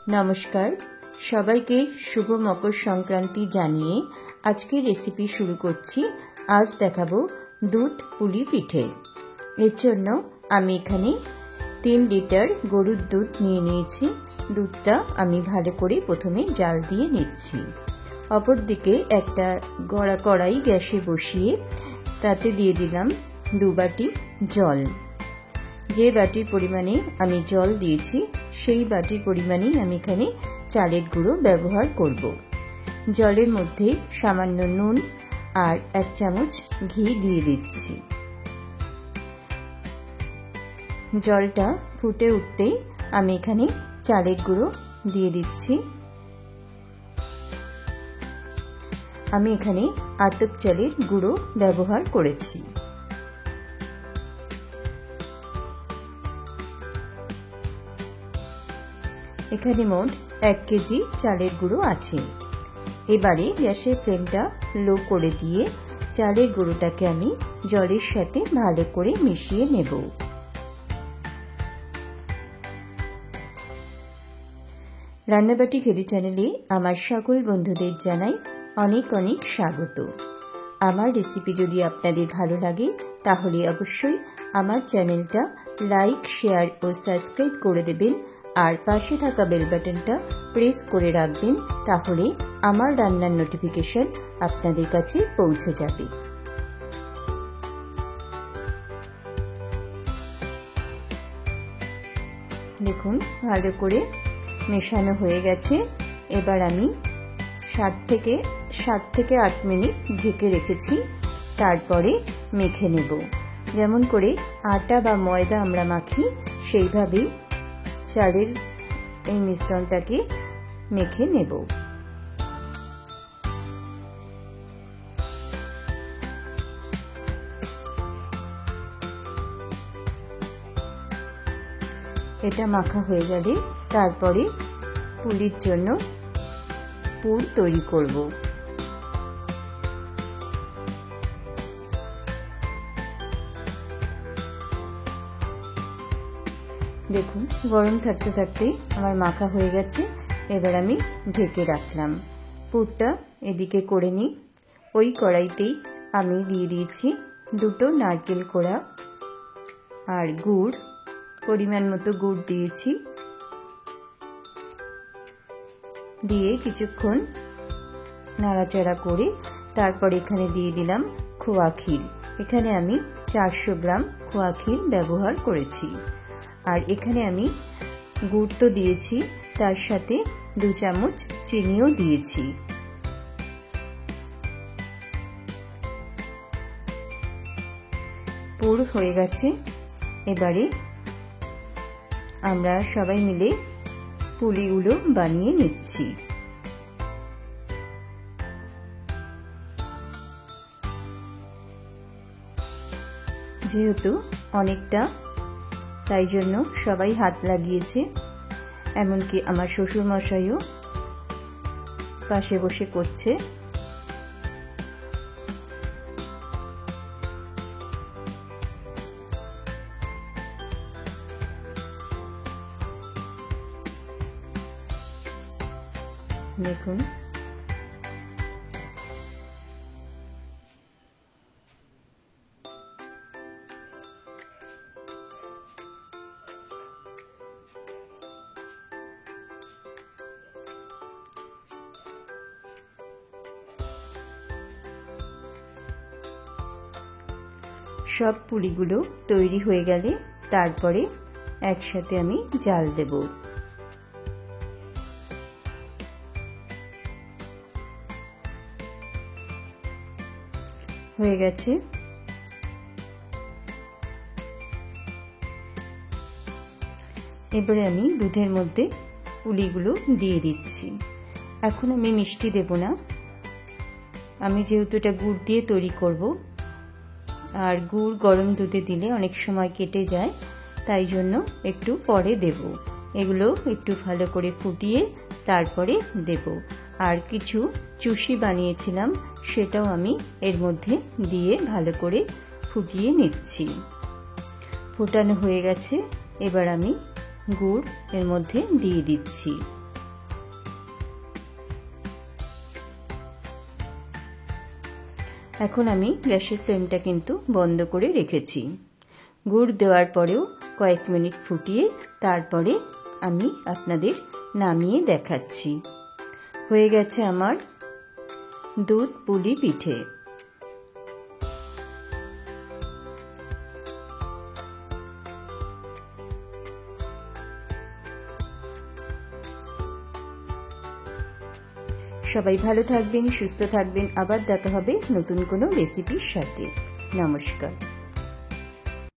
নমস্কার, সবাইকে শুভ মকর সংক্রান্তি জানিয়ে আজকের রেসিপি শুরু করছি। আজ দেখাবো দুধ পুলি পিঠে। এর জন্য আমি এখানে 3 লিটার গরুর দুধ নিয়ে নিয়েছি। দুধটা আমি ভালো করে প্রথমে জাল দিয়ে নিচ্ছি। অপরদিকে একটা কড়াই গ্যাসে বসিয়ে তাতে দিয়ে দিলাম 2 বাটি জল। যে বাটির পরিমাণে আমি জল দিয়েছি সেই বাটির পরিমাণেই আমি এখানে চালের গুঁড়ো ব্যবহার করব। জলের মধ্যে সামান্য নুন আর 1 চামচ ঘি দিয়ে দিচ্ছি। জলটা ফুটে উঠতেই আমি এখানে চালের গুঁড়ো দিয়ে দিচ্ছি। আমি এখানে আতপ চালের গুঁড়ো ব্যবহার করেছি। এখানে মোট 1 কেজি চালের গুঁড়ো আছে। এবারে গ্যাসের ফ্লেমটা লো করে দিয়ে চালের গুঁড়োটাকে আমি জলের সাথে ভালো করে মিশিয়ে নেব। রান্নাবাটি খেলি চ্যানেলে আমার সকল বন্ধুদের জানাই অনেক অনেক স্বাগত। আমার রেসিপি যদি আপনাদের ভালো লাগে তাহলে অবশ্যই আমার চ্যানেলটা লাইক, শেয়ার ও সাবস্ক্রাইব করে দেবেন আর পাশে থাকা বেল বাটনটা প্রেস করে রাখবেন, তাহলে আমার রান্নার নোটিফিকেশন আপনাদের কাছে পৌঁছে যাবে। দেখুন ভালো করে মেশানো হয়ে গেছে। এবার আমি 7 থেকে 8 মিনিট ঢেকে রেখেছি। তারপরে মেখে নেব। যেমন করে আটা বা ময়দা আমরা মাখি সেইভাবেই চালের এই মিশ্রণটাকে মেখে নেব। এটা মাখা হয়ে গেলে তারপরে পুলির জন্য পুর তৈরি করব। দেখুন গরম থাকতে থাকতেই আমার মাখা হয়ে গেছে। এবার আমি ঢেকে রাখলাম। পুরটা এদিকে করে নিই। ওই কড়াইতেই আমি দিয়ে দিয়েছি 2 নারকেল কোড়া আর গুড়, পরিমাণ মতো গুড় দিয়েছি। দিয়ে কিছুক্ষণ নাড়াচাড়া করে তারপর এখানে দিয়ে দিলাম খোয়া ক্ষীর। এখানে আমি 400 গ্রাম খোয়া ক্ষীর ব্যবহার করেছি। আর এখানে আমি গুড় তো দিয়েছি, তার সাথে 2 চামচ চিনিও দিয়েছি। পুর হয়ে গেছে। এবারে আমরা সবাই মিলে পুলিগুলো বানিয়ে নিচ্ছি। যেহেতু অনেকটা, তাই জন্য সবাই হাত লাগিয়েছে। এমনকি আমার শ্বশুর মশাইও পাশে বসে করছে। দেখুন সব পুলিগুলো তৈরি হয়ে গেলে তারপরে একসাথে আমি জাল দেব। হয়ে গেছে। এবারে আমি দুধের মধ্যে পুলিগুলো দিয়ে দিচ্ছি। এখন আমি মিষ্টি দেব না, আমি যেহেতু এটা গুড় দিয়ে তৈরি করব, আর গুড় গরম দুধে দিলে অনেক সময় কেটে যায়, তাই জন্য একটু পরে দেব। এগুলো একটু ভালো করে ফুটিয়ে তারপরে দেব। আর কিছু চুষি বানিয়েছিলাম, সেটাও আমি এর মধ্যে দিয়ে ভালো করে ফুটিয়ে নিচ্ছি। ফোটানো হয়ে গেছে। এবার আমি গুড় এর মধ্যে দিয়ে দিচ্ছি। এখন আমি গ্যাসের ফ্লেমটা কিন্তু বন্ধ করে রেখেছি। গুড় দেওয়ার পরেও কয়েক মিনিট ফুটিয়ে তারপরে আমি আপনাদের নামিয়ে দেখাচ্ছি। হয়ে গেছে আমার দুধ পুলি পিঠে। সবাই ভালো থাকবেন, সুস্থ থাকবেন। আবার দেখা হবে নতুন কোনো রেসিপির সাথে। নমস্কার।